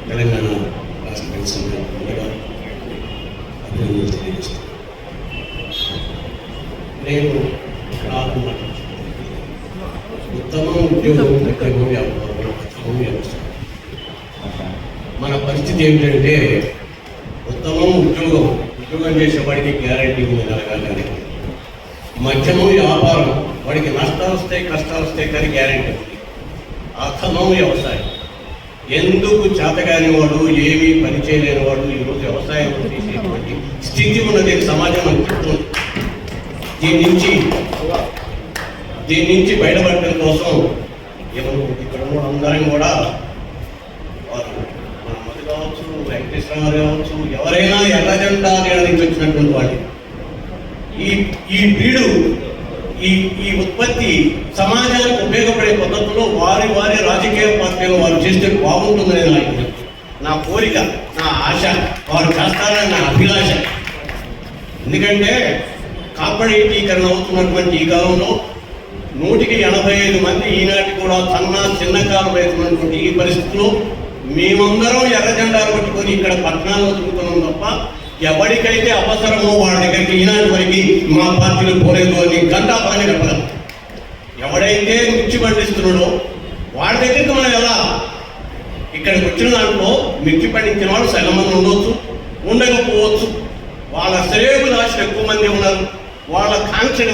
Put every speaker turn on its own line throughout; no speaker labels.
తెలంగాణ రాష్ట్ర ప్రభుత్వం ఉండగా అభినందనలు తెలియజేస్తాను. నేను ఇక్కడ ఉత్తమ ఉద్యోగం ఉద్యోగం వ్యాపారం ఉత్తమం వ్యవస్థ. మన పరిస్థితి ఏమిటంటే ఉత్తమం ఉద్యోగం చేసేవాడికి గ్యారంటీ ఉంది నెలగానే. మధ్యమం వ్యాపారం, వాడికి నష్టాలు వస్తాయి కష్టాలు వస్తాయి కానీ గ్యారంటీ ఉంది. అధమం వ్యవసాయం, ఎందుకు చేతగాని వాడు ఏమీ పని చేయలేని వాడు ఈరోజు వ్యవసాయం చేసేటువంటి స్థితి ఉన్నది సమాజం అనిపిస్తుంది. దీని నుంచి బయటపడటం కోసం ఇక్కడ అందరం కూడా వారు మన మధు కావచ్చు, వెంకటేశ్వర కావచ్చు, ఎవరైనా ఎర్రజెండా నుంచి వచ్చినటువంటి వాటి ఈ బీడు ఈ ఉత్పత్తి సమాజానికి ఉపయోగపడే పద్ధతిలో వారి రాజకీయ పార్టీలు వారు చేస్తే బాగుంటుందని నా కోరిక, నా ఆశ. వారు చేస్తారని నా అభిలాష. ఎందుకంటే కార్పొరేటీకరణ అవుతున్నటువంటి ఈ కాలంలో 185 మంది ఈనాటి కూడా చిన్నకారు రైతున్నటువంటి ఈ పరిస్థితిలో మేమందరం ఎర్రజెండాలు పట్టుకొని ఇక్కడ పట్టణాల్లో తిరుగుతున్నాం తప్ప ఎవరికైతే అవసరమో వాళ్ళ దగ్గరికి ఈనాటి వరకు మా పార్టీలు పోలేదు అని గంటా పని చెప్పలేదు. ఎవడైతే మిర్చి పండిస్తున్నాడో వాళ్ళ దగ్గరికి మనం ఎలా ఇక్కడికి వచ్చిన దాంట్లో మిర్చి పండించిన వాళ్ళు సగం మంది ఉండవచ్చు, ఉండకపోవచ్చు. వాళ్ళ శ్రేయోభిలాషులు ఎక్కువ మంది ఉన్నారు. వాళ్ళ కాంక్షని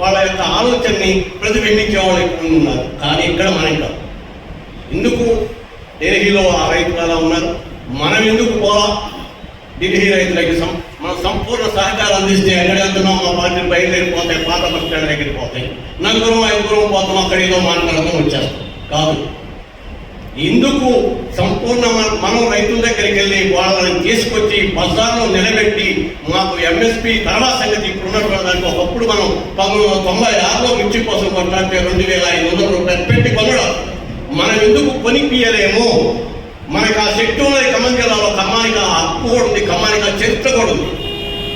వాళ్ళ యొక్క ఆలోచనని ప్రతిబింబించే వాళ్ళు ఎక్కువ మంది ఉన్నారు. కానీ ఇక్కడ మనం కాదు. ఎందుకు ఢిల్లీలో ఆ రైతులు అలా ఉన్నారు, మనం ఎందుకు పోలా? ఢిల్లీ రైతులకి మనం సంపూర్ణ సహకారం అందిస్తే ఎక్కడ వెళ్తున్నాం, మా పార్టీలు బయలుదేరిపోతాయి, పాత బస్ స్టాండ్ దగ్గరికి పోతాయి, 4-5 పోతాం, అక్కడ ఏదో మాట్లాడదాం వచ్చేస్తాం. కాదు, ఎందుకు సంపూర్ణ మనం రైతుల దగ్గరికి వెళ్ళి వాళ్ళని తీసుకొచ్చి బజార్లో నిలబెట్టి మాకు ఎంఎస్పీ తర్వాత సంగతి ఇప్పుడున్నటువంటి దానికి ఒకప్పుడు మనం 1996లో మిర్చి కోసం కొట్లాడితే 2,500 రూపాయలు పెట్టి కొనడం మనం ఎందుకు కొనిపియలేమో? మనకు ఆ శక్తి ఉన్నది. ఖమ్మం జిల్లాలో కమ్మానిక హక్కు కూడా ఉంది, కమ్మానిక చరిత్ర కూడా ఉంది.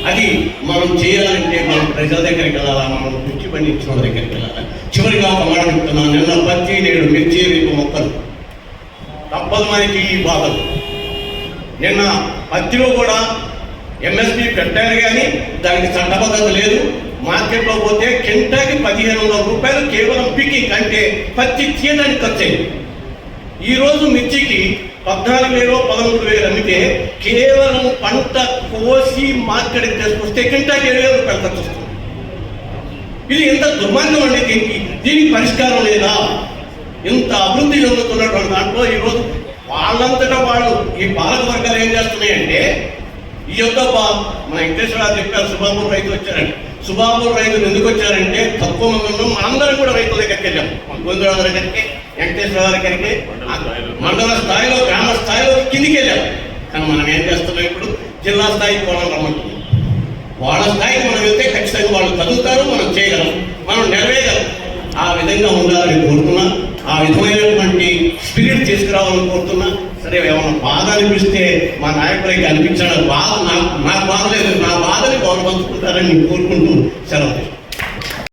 అది మనం చేయాలంటే మనం ప్రజల దగ్గరికి వెళ్ళాలా, మనం మిర్చి పండించిన వాళ్ళ దగ్గరికి వెళ్ళాలా. చివరిగా ఒక మాట చెప్తున్నాను, నిన్న పత్తి నేడు మిర్చి రేపు మొక్కలు తప్పదు మనకి ఈ బాధలు. నిన్న పత్తిలో కూడా ఎంఎస్పీ పెట్టారు కానీ దానికి చట్టబద్ధత లేదు. మార్కెట్లో పోతే కింటాకి 1,500 రూపాయలు కేవలం పికింగ్ అంటే పత్తి తీయడానికి ఖర్చయింది. ఈరోజు మిర్చికి 14,000-13,000 అమ్మితే కేవలం పంట కోసి మార్కెట్కి తీసుకొస్తే కింటాకి 7,000 రూపాయలు ఖర్చు వస్తుంది. ఇది ఎంత దుర్మార్గం అండి! దీనికి పరిష్కారం లేదా? ఇంత అభివృద్ధి చెందుతున్నటువంటి దాంట్లో ఈరోజు వాళ్ళంతటా వాళ్ళు ఈ పాలక వర్గాలు ఏం చేస్తున్నాయంటే ఈ యొక్క మన వెంకటేశ్వర చెప్పారు, సుబాబుల్ రైతు వచ్చారండి. సుబాబుల్ రైతులు ఎందుకు వచ్చారంటే తక్కువ మంది ఉన్నాం. మనందరం కూడా రైతుల దగ్గరికి వెళ్ళాం. గొంతురాల దగ్గరికి, వెంకటేశ్వర దగ్గరికి, మండల స్థాయిలో, గ్రామ స్థాయిలో కిందికి వెళ్ళాం. కానీ మనం ఏం చేస్తున్నాం? ఇప్పుడు జిల్లా స్థాయికి వాళ్ళని రమ్మంటున్నాం. వాళ్ళ స్థాయికి మనం వెళ్తే ఖచ్చితంగా వాళ్ళు చదువుతారు, మనం చేయగలం, మనం నెరవేయగలం. ఆ విధంగా ఉండాలని కోరుతున్నా. ఆ విధమైనటువంటి స్పిరిట్ తీసుకురావాలని కోరుతున్నా. సరే, ఏమన్నా బాధ అనిపిస్తే మా నాయకులకి అనిపించడం బాధ నాకు బాధ లేదు. నా బాధని గౌరవ పంచుకుంటారని కోరుకుంటూ సెలవు.